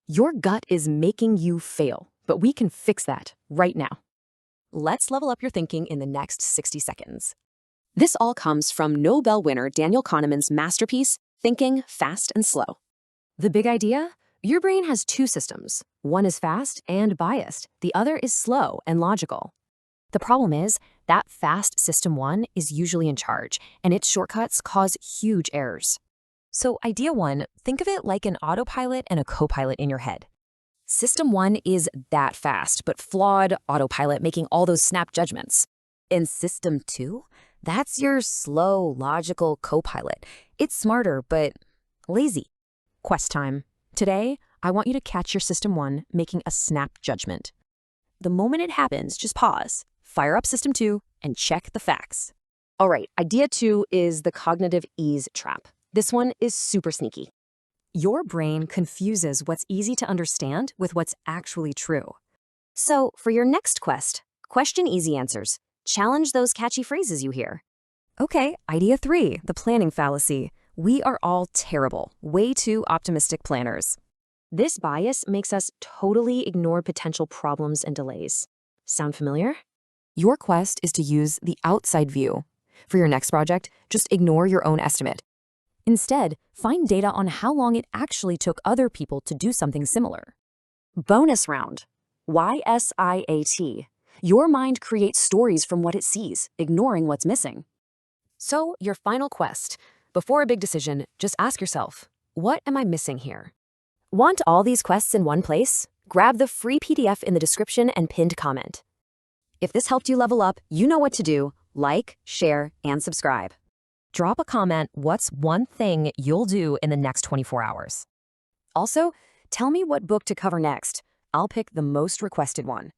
Your gut is making you fail, but we can fix that right now. Let's level up your thinking in the next 60 seconds. This all comes from Nobel winner Daniel Kahneman's masterpiece, Thinking Fast and Slow. The big idea? Your brain has two systems. One is fast and biased. The other is slow and logical. The problem is that fast system one is usually in charge, and its shortcuts cause huge errors. So idea one, think of it like an autopilot and a co-pilot in your head. System one is that fast, but flawed autopilot making all those snap judgments. In system two, that's your slow, logical co-pilot. It's smarter, but lazy. Quest time. Today, I want you to catch your system one making a snap judgment. The moment it happens, just pause, fire up system two, and check the facts. All right, idea two is the cognitive ease trap. This one is super sneaky. Your brain confuses what's easy to understand with what's actually true. So for your next quest, question easy answers. Challenge those catchy phrases you hear. Okay, idea three, the planning fallacy. We are all terrible, way too optimistic planners. This bias makes us totally ignore potential problems and delays. Sound familiar? Your quest is to use the outside view. For your next project, just ignore your own estimate. Instead, find data on how long it actually took other people to do something similar. Bonus round. WYSIATI. Your mind creates stories from what it sees, ignoring what's missing. So, your final quest. Before a big decision, just ask yourself, what am I missing here? Want all these quests in one place? Grab the free PDF in the description and pinned comment. If this helped you level up, you know what to do. Like, share, and subscribe. Drop a comment, what's one thing you'll do in the next 24 hours? Also, tell me what book to cover next. I'll pick the most requested one.